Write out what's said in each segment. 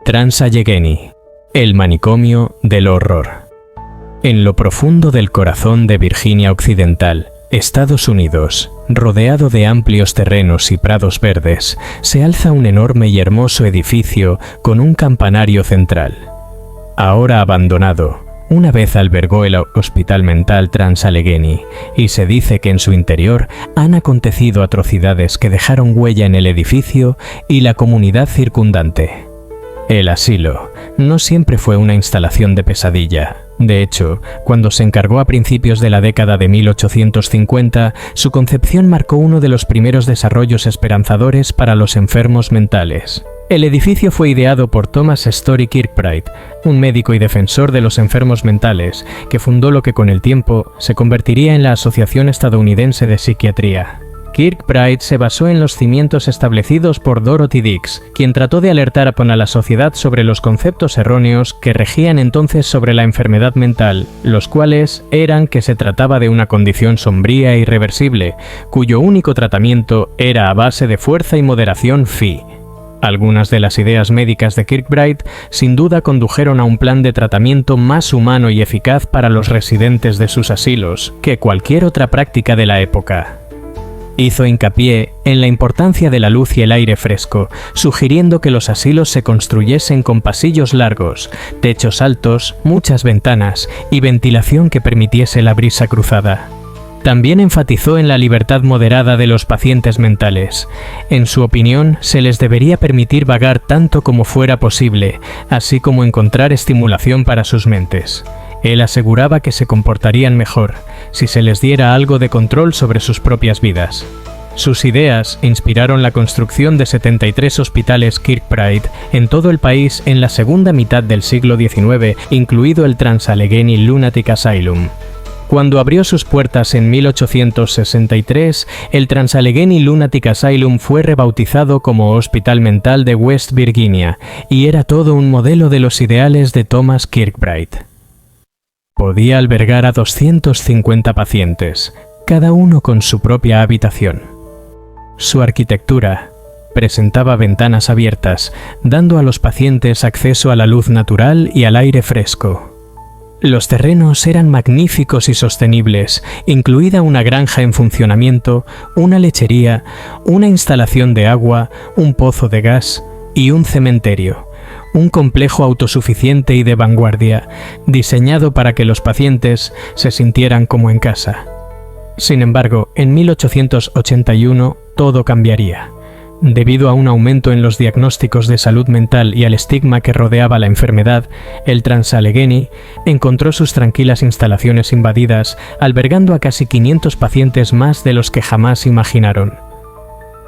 Trans-Allegheny, el manicomio del horror. En lo profundo del corazón de Virginia Occidental, Estados Unidos, rodeado de amplios terrenos y prados verdes, se alza un enorme y hermoso edificio con un campanario central. Ahora abandonado, una vez albergó el Hospital Mental Trans-Allegheny, y se dice que en su interior han acontecido atrocidades que dejaron huella en el edificio y la comunidad circundante. El asilo no siempre fue una instalación de pesadilla. De hecho, cuando se encargó a principios de la década de 1850, su concepción marcó uno de los primeros desarrollos esperanzadores para los enfermos mentales. El edificio fue ideado por Thomas Story Kirkbride, un médico y defensor de los enfermos mentales, que fundó lo que con el tiempo se convertiría en la Asociación Estadounidense de Psiquiatría. Kirkbride se basó en los cimientos establecidos por Dorothy Dix, quien trató de alertar a la sociedad sobre los conceptos erróneos que regían entonces sobre la enfermedad mental, los cuales eran que se trataba de una condición sombría e irreversible, cuyo único tratamiento era a base de fuerza y moderación fi. Algunas de las ideas médicas de Kirkbride sin duda condujeron a un plan de tratamiento más humano y eficaz para los residentes de sus asilos que cualquier otra práctica de la época. Hizo hincapié en la importancia de la luz y el aire fresco, sugiriendo que los asilos se construyesen con pasillos largos, techos altos, muchas ventanas y ventilación que permitiese la brisa cruzada. También enfatizó en la libertad moderada de los pacientes mentales. En su opinión, se les debería permitir vagar tanto como fuera posible, así como encontrar estimulación para sus mentes. Él aseguraba que se comportarían mejor si se les diera algo de control sobre sus propias vidas. Sus ideas inspiraron la construcción de 73 hospitales Kirkbride en todo el país en la segunda mitad del siglo XIX, incluido el Trans-Allegheny Lunatic Asylum. Cuando abrió sus puertas en 1863, el Trans-Allegheny Lunatic Asylum fue rebautizado como Hospital Mental de West Virginia, y era todo un modelo de los ideales de Thomas Kirkbride. Podía albergar a 250 pacientes, cada uno con su propia habitación. Su arquitectura presentaba ventanas abiertas, dando a los pacientes acceso a la luz natural y al aire fresco. Los terrenos eran magníficos y sostenibles, incluida una granja en funcionamiento, una lechería, una instalación de agua, un pozo de gas y un cementerio. Un complejo autosuficiente y de vanguardia, diseñado para que los pacientes se sintieran como en casa. Sin embargo, en 1881 todo cambiaría. Debido a un aumento en los diagnósticos de salud mental y al estigma que rodeaba la enfermedad, el Trans-Allegheny encontró sus tranquilas instalaciones invadidas, albergando a casi 500 pacientes más de los que jamás imaginaron.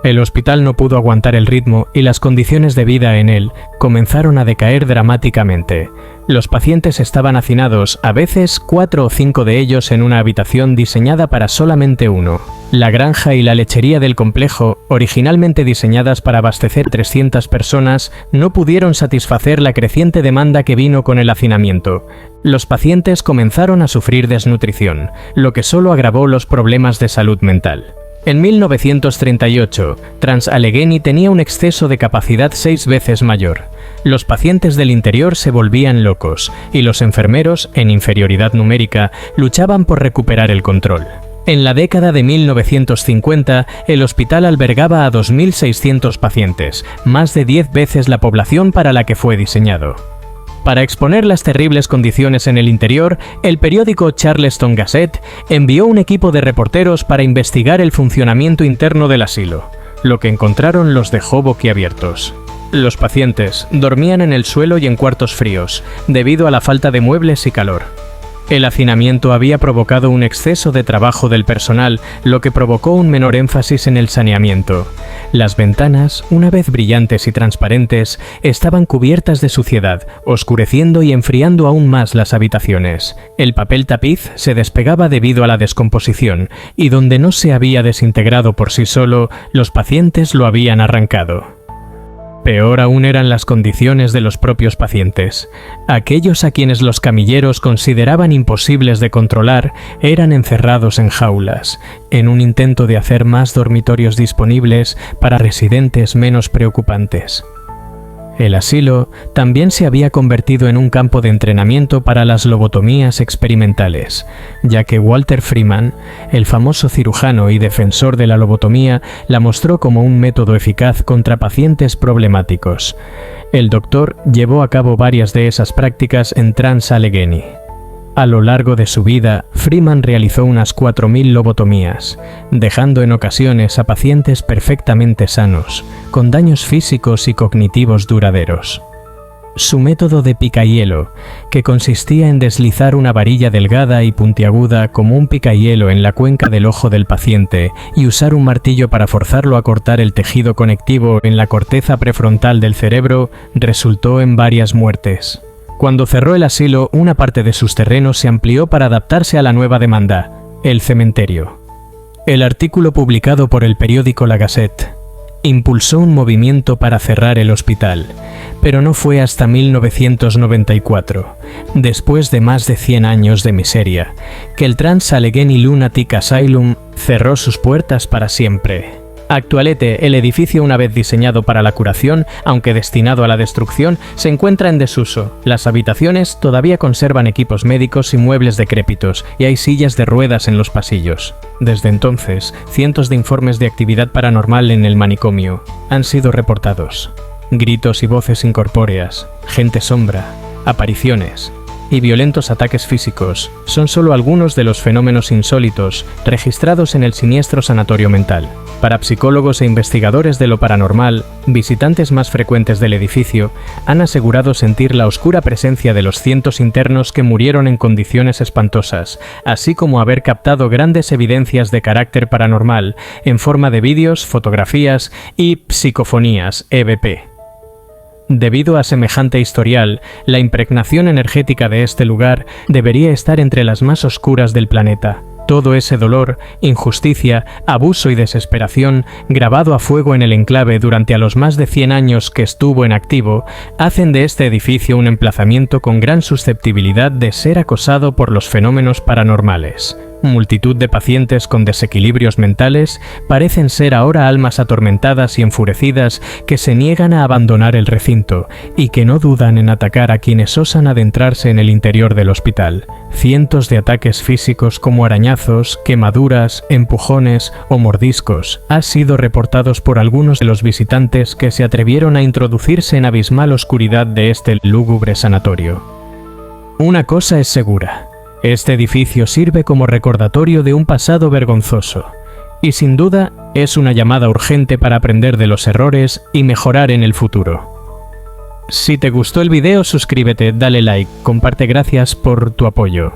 El hospital no pudo aguantar el ritmo y las condiciones de vida en él comenzaron a decaer dramáticamente. Los pacientes estaban hacinados, a veces 4 o 5 de ellos en una habitación diseñada para solamente uno. La granja y la lechería del complejo, originalmente diseñadas para abastecer 300 personas, no pudieron satisfacer la creciente demanda que vino con el hacinamiento. Los pacientes comenzaron a sufrir desnutrición, lo que solo agravó los problemas de salud mental. En 1938, Trans-Allegheny tenía un exceso de capacidad 6 veces mayor. Los pacientes del interior se volvían locos, y los enfermeros, en inferioridad numérica, luchaban por recuperar el control. En la década de 1950, el hospital albergaba a 2.600 pacientes, más de 10 veces la población para la que fue diseñado. Para exponer las terribles condiciones en el interior, el periódico Charleston Gazette envió un equipo de reporteros para investigar el funcionamiento interno del asilo. Lo que encontraron los dejó boquiabiertos. Los pacientes dormían en el suelo y en cuartos fríos, debido a la falta de muebles y calor. El hacinamiento había provocado un exceso de trabajo del personal, lo que provocó un menor énfasis en el saneamiento. Las ventanas, una vez brillantes y transparentes, estaban cubiertas de suciedad, oscureciendo y enfriando aún más las habitaciones. El papel tapiz se despegaba debido a la descomposición, y donde no se había desintegrado por sí solo, los pacientes lo habían arrancado. Peor aún eran las condiciones de los propios pacientes. Aquellos a quienes los camilleros consideraban imposibles de controlar eran encerrados en jaulas, en un intento de hacer más dormitorios disponibles para residentes menos preocupantes. El asilo también se había convertido en un campo de entrenamiento para las lobotomías experimentales, ya que Walter Freeman, el famoso cirujano y defensor de la lobotomía, la mostró como un método eficaz contra pacientes problemáticos. El doctor llevó a cabo varias de esas prácticas en Trans-Allegheny. A lo largo de su vida, Freeman realizó unas 4.000 lobotomías, dejando en ocasiones a pacientes perfectamente sanos, con daños físicos y cognitivos duraderos. Su método de picahielo, que consistía en deslizar una varilla delgada y puntiaguda como un picahielo en la cuenca del ojo del paciente y usar un martillo para forzarlo a cortar el tejido conectivo en la corteza prefrontal del cerebro, resultó en varias muertes. Cuando cerró el asilo, una parte de sus terrenos se amplió para adaptarse a la nueva demanda, el cementerio. El artículo publicado por el periódico La Gazette impulsó un movimiento para cerrar el hospital, pero no fue hasta 1994, después de más de 100 años de miseria, que el Trans-Allegheny Lunatic Asylum cerró sus puertas para siempre. Actualmente, el edificio, una vez diseñado para la curación, aunque destinado a la destrucción, se encuentra en desuso. Las habitaciones todavía conservan equipos médicos y muebles decrépitos, y hay sillas de ruedas en los pasillos. Desde entonces, cientos de informes de actividad paranormal en el manicomio han sido reportados. Gritos y voces incorpóreas, gente sombra, apariciones y violentos ataques físicos son solo algunos de los fenómenos insólitos registrados en el siniestro sanatorio mental. Para psicólogos e investigadores de lo paranormal, visitantes más frecuentes del edificio han asegurado sentir la oscura presencia de los cientos internos que murieron en condiciones espantosas, así como haber captado grandes evidencias de carácter paranormal en forma de vídeos, fotografías y psicofonías, EVP. Debido a semejante historial, la impregnación energética de este lugar debería estar entre las más oscuras del planeta. Todo ese dolor, injusticia, abuso y desesperación, grabado a fuego en el enclave durante a los más de 100 años que estuvo en activo, hacen de este edificio un emplazamiento con gran susceptibilidad de ser acosado por los fenómenos paranormales. Multitud de pacientes con desequilibrios mentales parecen ser ahora almas atormentadas y enfurecidas que se niegan a abandonar el recinto y que no dudan en atacar a quienes osan adentrarse en el interior del hospital. Cientos de ataques físicos como arañazos, quemaduras, empujones o mordiscos han sido reportados por algunos de los visitantes que se atrevieron a introducirse en abismal oscuridad de este lúgubre sanatorio. Una cosa es segura. Este edificio sirve como recordatorio de un pasado vergonzoso, y sin duda es una llamada urgente para aprender de los errores y mejorar en el futuro. Si te gustó el video, suscríbete, dale like, comparte, gracias por tu apoyo.